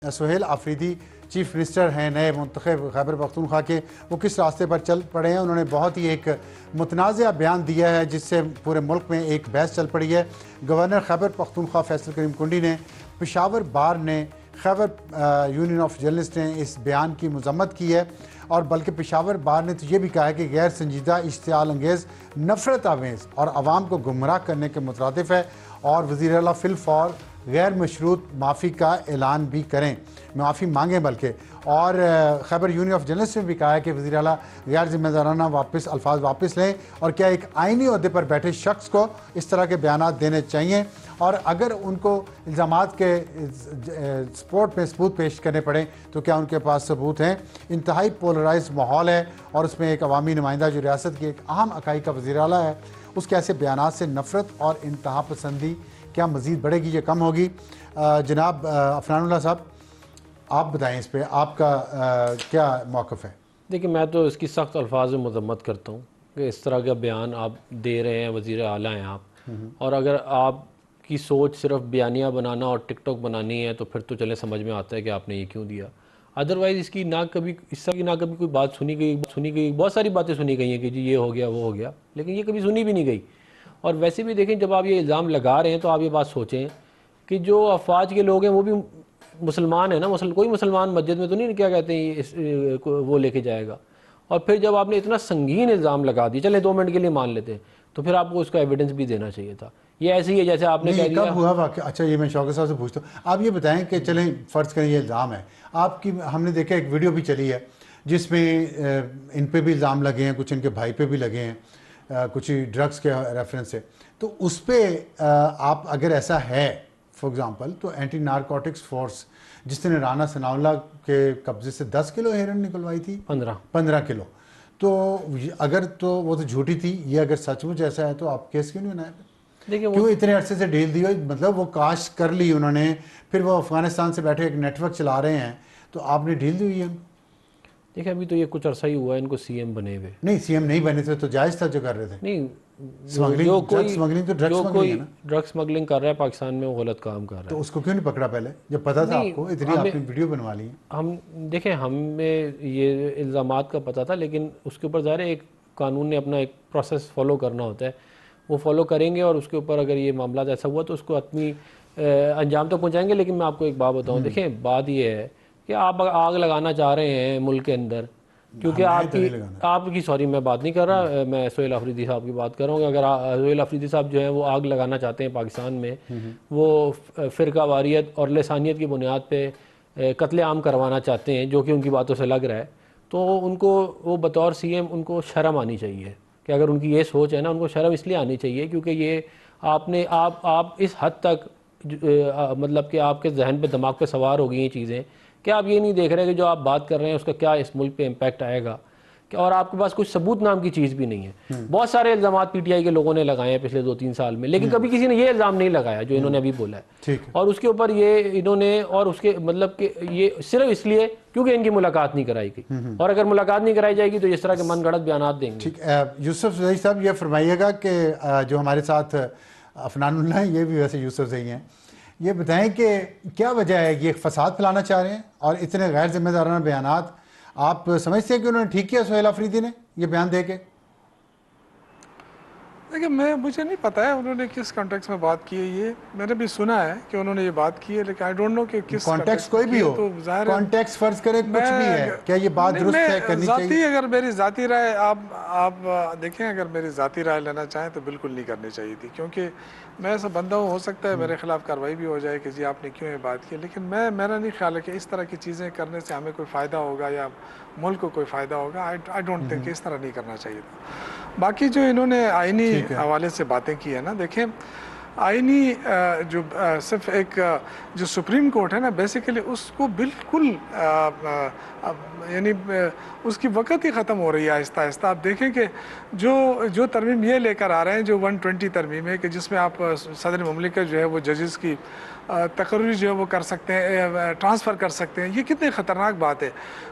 Sohail Afridi chief minister ہیں نئے منتخب خیبر پختونخوا کے، وہ کس راستے پر چل پڑے ہیں؟ انہوں نے بہت ہی ایک متنازع بیان دیا ہے جس سے پورے ملک میں ایک بحث چل پڑی ہے۔ گورنر خیبر پختونخوا فیصل کریم کنڈی نے، پشاور بار نے، خیبر یونین آف جرنلسٹ نے اس بیان کی مذمت کی ہے، اور بلکہ پشاور بار نے تو یہ بھی کہا ہے کہ غیر سنجیدہ، اشتعال انگیز، نفرت آمیز اور عوام کو گمراہ کرنے کے مترادف ہے، اور وزیر اعلیٰ فی الفور غیر مشروط معافی کا اعلان بھی کریں، معافی مانگیں بلکہ۔ اور خیبر یونین آف جرنلسٹ نے بھی کہا ہے کہ وزیر اعلیٰ غیر ذمہ دارانہ الفاظ واپس لیں، اور کیا ایک آئینی عہدے پر بیٹھے شخص کو اس طرح کے بیانات دینے چاہیے، اور اگر ان کو الزامات کے سپورٹ میں ثبوت پیش کرنے پڑیں تو کیا ان کے پاس ثبوت ہیں؟ انتہائی پولرائز ماحول ہے، اور اس میں ایک عوامی نمائندہ جو ریاست کی ایک اہم اکائی کا وزیر اعلیٰ ہے، اس کے ایسے بیانات سے نفرت اور انتہا پسندی کیا مزید بڑھے گی یا کم ہوگی؟ جناب عفنان اللہ صاحب، آپ بتائیں اس پہ آپ کا کیا موقف ہے؟ دیکھیں، میں تو اس کی سخت الفاظ میں مذمت کرتا ہوں کہ اس طرح کا بیان آپ دے رہے ہیں، وزیر اعلیٰ ہیں آپ، اور اگر آپ کی سوچ صرف بیانیہ بنانا اور ٹک ٹاک بنانی ہے تو پھر تو چلے سمجھ میں آتا ہے کہ آپ نے یہ کیوں دیا۔ ادروائز اس کی نہ کبھی کوئی بات سنی گئی، بہت ساری باتیں سنی گئی ہیں کہ جی یہ ہو گیا وہ ہو گیا، لیکن یہ کبھی سنی بھی نہیں گئی۔ اور ویسے بھی دیکھیں، جب آپ یہ الزام لگا رہے ہیں تو آپ یہ بات سوچیں کہ جو افواج کے لوگ ہیں وہ بھی مسلمان ہیں نا، کوئی مسلمان مسجد میں تو نہیں کیا کہتے ہیں وہ لے کے جائے گا۔ اور پھر جب آپ نے اتنا سنگین الزام لگا دی، چلیں 2 منٹ کے لیے مان لیتے ہیں، تو پھر آپ کو اس کا ایویڈنس بھی دینا چاہیے تھا۔ یہ ایسے ہی ہے جیسے آپ نے کہہ دیا۔ کب ہوا واقعہ؟ اچھا، یہ میں شوکت صاحب سے پوچھتا ہوں، آپ یہ بتائیں کہ چلیں فرض کریں یہ الزام ہے آپ کی، ہم نے دیکھا ایک ویڈیو بھی چلی ہے جس میں ان پہ بھی الزام لگے ہیں، کچھ ان کے بھائی پہ بھی لگے ہیں، کچھ ڈرگس کے ریفرنس سے، تو اس پہ آپ اگر ایسا ہے فار ایگزامپل، تو اینٹی نارکوٹکس فورس جس نے رانا ثناء اللہ کے قبضے سے 10 کلو ہیرن نکلوائی تھی، 15 کلو، تو اگر تو وہ تو جھوٹی تھی، یہ اگر سچ مچ ایسا ہے تو آپ کیس کیوں نہیں بنایا؟ کیوں اتنے عرصے سے ڈھیل دی ہوئی؟ مطلب وہ کاش کر لی انہوں نے، پھر وہ افغانستان سے بیٹھے ایک نیٹ ورک چلا رہے ہیں، تو آپ نے ڈھیل دی ہوئی ہے؟ دیکھیں، ابھی تو یہ کچھ عرصہ ہی ہوا ہے ان کو سی ایم بنے ہوئے۔ نہیں، سی ایم نہیں بنے تھے تو جائز تھا جو کر رہے تھے۔ نہیں، جو کوئی ڈرگ سمگلنگ کر رہا ہے پاکستان میں، وہ غلط کام کر رہا ہے، تو اس کو کیوں نہیں پکڑا پہلے جب پتا تھا آپ کو؟ اتنی آپ نے ویڈیو بنوا لی۔ ہم دیکھیں، ہمیں یہ الزامات کا پتہ تھا، لیکن اس کے اوپر ظاہر ہے ایک قانون نے اپنا ایک پروسیس فالو کرنا ہوتا ہے، وہ فالو کریں گے، اور اس کے اوپر اگر یہ معاملات ایسا ہوا تو اس کو اپنی انجام تک پہنچائیں گے۔ لیکن میں آپ کو ایک بات بتاؤں، دیکھیں بات یہ ہے کہ آپ آگ لگانا چاہ رہے ہیں ملک کے اندر، کیونکہ آپ کی سوری میں بات نہیں کر رہا، میں سہیل آفریدی صاحب کی بات کر رہا ہوں کہ اگر سہیل آفریدی صاحب جو ہیں وہ آگ لگانا چاہتے ہیں پاکستان میں، وہ فرقہ واریت اور لسانیت کی بنیاد پہ قتل عام کروانا چاہتے ہیں، جو کہ ان کی باتوں سے لگ رہا ہے، تو ان کو وہ بطور سی ایم ان کو شرم آنی چاہیے کہ اگر ان کی یہ سوچ ہے نا، ان کو شرم اس لیے آنی چاہیے کیونکہ یہ آپ اس حد تک مطلب کہ آپ کے ذہن پہ، دماغ پہ سوار ہو گئی ہیں چیزیں کہ آپ یہ نہیں دیکھ رہے کہ جو آپ بات کر رہے ہیں اس کا کیا اس ملک پہ امپیکٹ آئے گا، اور آپ کے پاس کچھ ثبوت نام کی چیز بھی نہیں ہے۔ بہت سارے الزامات پی ٹی آئی کے لوگوں نے لگائے ہیں پچھلے 2-3 سال میں، لیکن کبھی کسی نے یہ الزام نہیں لگایا جو انہوں نے ابھی بولا ہے، اور اس کے اوپر یہ انہوں نے، اور اس کے مطلب کہ یہ صرف اس لیے کیونکہ ان کی ملاقات نہیں کرائی گئی، اور اگر ملاقات نہیں کرائی جائے گی تو اس طرح کے من گھڑت بیانات دیں گے۔ ٹھیک، یوسف زئی صاحب یہ فرمائیے گا کہ جو ہمارے ساتھ عفنان اللہ ہیں، یہ بھی ویسے یوسف زئی ہیں، یہ بتائیں کہ کیا وجہ ہے یہ فساد پھیلانا چاہ رہے ہیں، اور اتنے غیر ذمہ دارانہ بیانات آپ سمجھتے ہیں کہ انہوں نے ٹھیک کیا سہیل آفریدی نے یہ بیان دے کے؟ دیکھیں، مجھے نہیں پتا ہے انہوں نے کس کانٹیکس میں بات کی ہے، یہ میں نے بھی سنا ہے کہ انہوں نے یہ بات کی ہے، لیکن آئی ڈونٹ نو کہ کس کانٹیکس کوئی بھی ہو، کانٹیکس فرض کرے کچھ بھی ہے، کیا یہ بات درست ہے، کرنی چاہیے؟ اگر میری ذاتی رائے آپ دیکھیں، اگر میری ذاتی رائے لینا چاہیں تو بالکل نہیں کرنی چاہیے تھی، کیونکہ میں ایسا بندہ ہوں، ہو سکتا ہے میرے خلاف کارروائی بھی ہو جائے کہ جی آپ نے کیوں یہ بات کی، لیکن میرا نہیں خیال ہے کہ اس طرح کی چیزیں کرنے سے ہمیں کوئی فائدہ ہوگا یا ملک کو کوئی فائدہ ہوگا۔ آئی ڈونٹ تھنک کہ اس طرح نہیں کرنا چاہیے تھا۔ باقی جو انہوں نے آئینی حوالے سے باتیں کی ہیں نا، دیکھیں آئینی جو صرف ایک جو سپریم کورٹ ہے نا، بیسیکلی اس کو بالکل یعنی اس کی وقت ہی ختم ہو رہی ہے آہستہ آہستہ۔ آپ دیکھیں کہ جو ترمیم یہ لے کر آ رہے ہیں، جو 120 ترمیم ہے کہ جس میں آپ صدر مملکت جو ہے وہ ججز کی تقرری جو ہے وہ کر سکتے ہیں، ٹرانسفر کر سکتے ہیں، یہ کتنی خطرناک بات ہے۔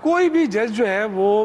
کوئی بھی جج جو ہے وہ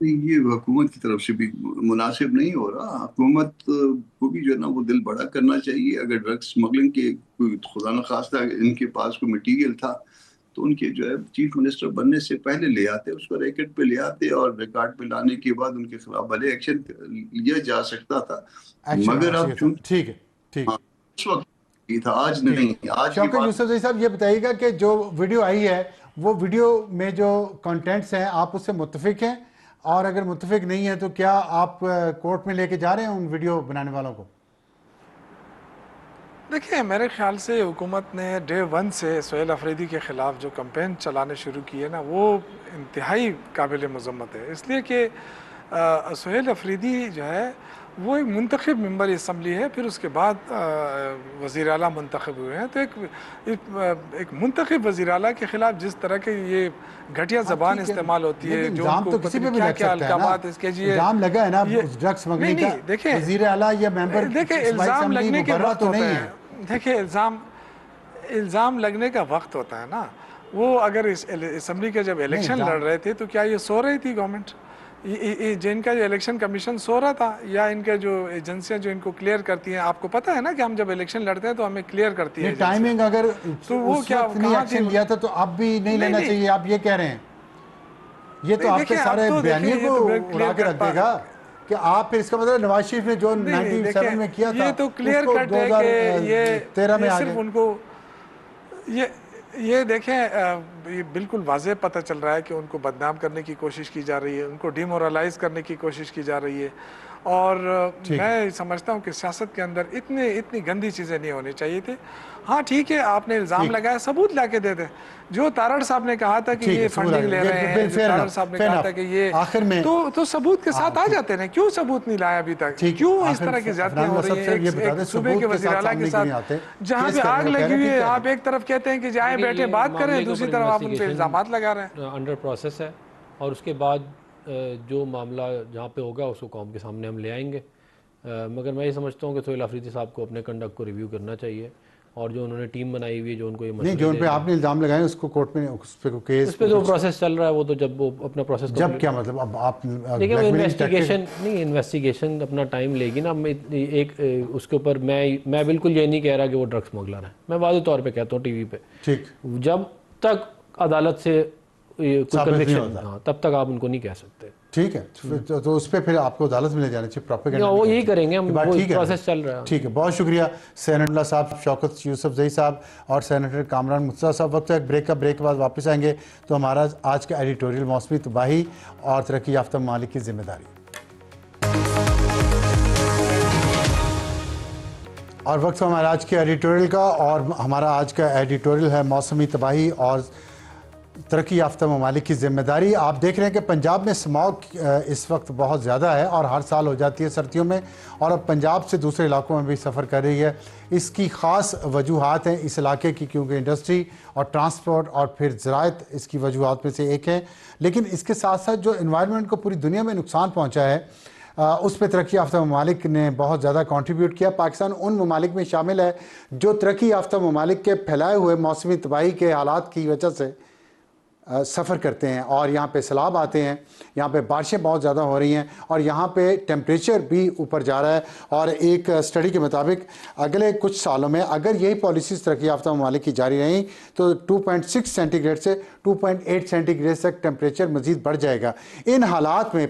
یہ حکومت کی طرف سے بھی مناسب نہیں ہو رہا. حکومت کو بھی جو ہے نا وہ دل بڑا کرنا چاہیے. اگر ڈرگ اسمگلنگ کے کوئی خدا نخواستہ ان کے پاس کوئی مٹیریل تھا تو ان کے جو ہے چیف منسٹر بننے سے پہلے لے آتے, اس کو ریکٹ پہ لے آتے, اور ریکارڈ پہ لانے کے بعد ان کے خلاف بھلے ایکشن لیا جا سکتا تھا. مگر اب ٹھیک ہے, ٹھیک ہے, اس وقت یہ تھا, آج نہیں. آج کی شوکت بات یوسف زئی صاحب یہ بتائیے گا کہ جو ویڈیو آئی ہے وہ ویڈیو میں جو کنٹینٹس ہیں آپ اس سے متفق ہیں, اور اگر متفق نہیں ہے تو کیا آپ کورٹ میں لے کے جا رہے ہیں ان ویڈیو بنانے والوں کو؟ دیکھیں میرے خیال سے حکومت نے ڈے ون سے سہیل افریدی کے خلاف جو کمپین چلانے شروع کی ہے نا وہ انتہائی قابل مذمت ہے. اس لیے کہ سہیل افریدی جو ہے وہ ایک منتخب ممبر اسمبلی ہے, پھر اس کے بعد وزیر اعلیٰ منتخب ہوئے ہیں. تو ایک منتخب وزیر اعلیٰ کے خلاف جس طرح کے یہ گھٹیا زبان استعمال ہوتی ہے, جو ان کو کیا کیا القابات اس کے جی الزام لگا ہے نا ڈرگ سمگلنگ کا, دیکھیں وزیر اعلیٰ یا ممبر دیکھیں الزام لگنے کے وقت ہوتا ہے. دیکھیں الزام لگنے کا وقت ہوتا ہے نا. وہ اگر اس اسمبلی کے جب الیکشن لڑ رہے تھے تو کیا یہ سو رہی تھی گورنمنٹ؟ جن کا جو الیکشن کمیشن سو رہا تھا, یا ان کے جو ایجنسیاں جو ان کو کلیئر کرتی ہیں, آپ کو پتہ ہے نا کہ ہم جب الیکشن لڑتے ہیں تو ہمیں کلیئر کرتی ہے ٹائمنگ, اگر تو وہ کیا ایکشن لیا تھا تو اب بھی نہیں لینا چاہیے, آپ یہ کہہ رہے ہیں؟ یہ تو آپ کے سارے بیانیے کو اڑا کے رکھ دے گا کہ آپ پھر اس کا مطلب نواز شریف نے جو 97 میں کیا تھا یہ تو کلیئر کٹ ہے کہ یہ صرف ان کو یہ دیکھیں یہ بالکل واضح پتہ چل رہا ہے کہ ان کو بدنام کرنے کی کوشش کی جا رہی ہے, ان کو ڈی مورلائز کرنے کی کوشش کی جا رہی ہے. اور میں سمجھتا ہوں کہ سیاست کے اندر اتنی گندی چیزیں نہیں ہونی چاہیے تھی. ہاں ٹھیک ہے, آپ نے الزام لگایا, ثبوت لا کے دے دیں. جو تارڑ صاحب نے کہا تھا کہ یہ فنڈنگ لے رہے ہیں, جو تارڑ صاحب نے کہا تھا کہ یہ تو ثبوت کے ساتھ آ جاتے ہیں. کیوں ثبوت نہیں لایا ابھی تک؟ کیوں اس طرح کی زیادتیاں ہو رہی ہیں ایک صوبے کے وزیر اعلیٰ کے ساتھ, جہاں پہ آگ لگی ہوئی ہے؟ آپ ایک طرف کہتے ہیں کہ جائیں بیٹھے بات کریں, دوسری طرف آپ ان پہ الزامات لگا رہے ہیں. انڈر پروسیس ہے, اور اس کے بعد جو معاملہ جہاں پہ ہوگا اس کو قوم کے سامنے ہم لے آئیں گے. مگر میں یہ سمجھتا ہوں کہ سہیل افریدی صاحب کو اپنے کنڈکٹ کو ریویو کرنا چاہیے, اور جو انہوں نے ٹیم بنائی ہوئی ہے جو ان کو یہ نہیں, جو ان پہ آپ نے الزام لگائے اس کو کورٹ میں اس پہ کیس, اس پہ جو پروسیس چل رہا ہے وہ تو جب وہ اپنا پروسیس جب کیا مطلب اب آپ دیکھیں انویسٹیگیشن نہیں, انویسٹیگیشن اپنا ٹائم لے گی نا. ایک اس کے اوپر میں بالکل یہ نہیں کہہ رہا کہ وہ ڈرگ اسمگلر ہے, میں واضح طور پہ کہتا ہوں ٹی وی پہ, ٹھیک, جب تک عدالت سے کوئی کنوکشن, ہاں تب تک آپ ان کو نہیں کہہ سکتے. ٹھیک ہے, تو اس پہ پھر آپ کو عدالت میں لے جانا چاہیے پروپیگنڈا, وہ یہی کریں گے ہم, وہ پروسیس چل رہا ہے. ٹھیک ہے, بہت شکریہ سینیٹر اللہ صاحب, شوکت یوسف زئی صاحب اور سینیٹر کامران مرتضیٰ صاحب. وقت ہے ایک بریک کا, بریک کے بعد واپس آئیں گے تو ہمارا آج کا ایڈیٹوریل موسمی تباہی اور ترقی یافتہ ممالک کی ذمہ داری. اور وقت ہمارا آج کے ایڈیٹوریل کا, اور ہمارا آج کا ایڈیٹوریل ہے موسمی تباہی اور ترقی یافتہ ممالک کی ذمہ داری. آپ دیکھ رہے ہیں کہ پنجاب میں اسموگ اس وقت بہت زیادہ ہے اور ہر سال ہو جاتی ہے سردیوں میں, اور اب پنجاب سے دوسرے علاقوں میں بھی سفر کر رہی ہے. اس کی خاص وجوہات ہیں اس علاقے کی, کیونکہ انڈسٹری اور ٹرانسپورٹ اور پھر زراعت اس کی وجوہات میں سے ایک ہے. لیکن اس کے ساتھ ساتھ جو انوائرمنٹ کو پوری دنیا میں نقصان پہنچا ہے اس پہ ترقی یافتہ ممالک نے بہت زیادہ کنٹریبیوٹ کیا. پاکستان ان ممالک میں شامل ہے جو ترقی یافتہ ممالک کے پھیلائے ہوئے موسمی تباہی کے حالات کی وجہ سے سفر کرتے ہیں, اور یہاں پہ سیلاب آتے ہیں, یہاں پہ بارشیں بہت زیادہ ہو رہی ہیں, اور یہاں پہ ٹیمپریچر بھی اوپر جا رہا ہے. اور ایک اسٹڈی کے مطابق اگلے کچھ سالوں میں اگر یہی پالیسیز ترقی یافتہ ممالک کی جاری رہیں تو 2.6 سینٹی گریڈ سے 2.8 سینٹی گریڈ تک ٹیمپریچر مزید بڑھ جائے گا. ان حالات میں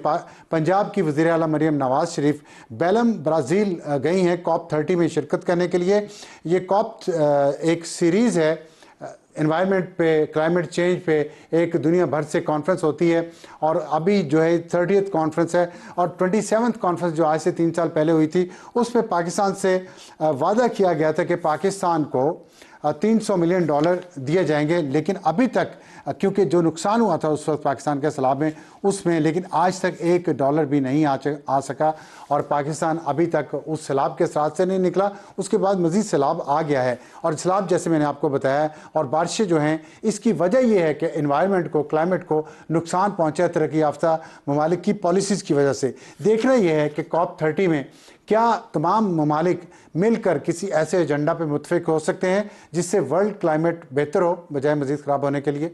پنجاب کی وزیر اعلیٰ مریم نواز شریف بیلم برازیل گئی ہیں COP 30 میں شرکت کرنے کے لیے. یہ COP ایک سیریز ہے انوائرمنٹ پہ, کلائمیٹ چینج پہ, ایک دنیا بھر سے کانفرنس ہوتی ہے, اور ابھی جو ہے 30th کانفرنس ہے, اور 27th کانفرنس جو آج سے 3 سال پہلے ہوئی تھی اس پہ پاکستان سے وعدہ کیا گیا تھا کہ پاکستان کو $300 ملین دیے جائیں گے. لیکن ابھی تک, کیونکہ جو نقصان ہوا تھا اس وقت پاکستان کے سیلاب میں اس میں, لیکن آج تک $1 بھی نہیں آ سکا, اور پاکستان ابھی تک اس سیلاب کے ساتھ سے نہیں نکلا. اس کے بعد مزید سیلاب آ گیا ہے, اور سیلاب جیسے میں نے آپ کو بتایا اور بارشیں جو ہیں اس کی وجہ یہ ہے کہ انوائرمنٹ کو, کلائمیٹ کو نقصان پہنچا ہے ترقی یافتہ ممالک کی پالیسیز کی وجہ سے. دیکھنا یہ ہے کہ COP 30 میں کیا تمام ممالک مل کر کسی ایسے ایجنڈا پہ متفق ہو سکتے ہیں جس سے ورلڈ کلائمیٹ بہتر ہو بجائے مزید خراب ہونے کے لیے.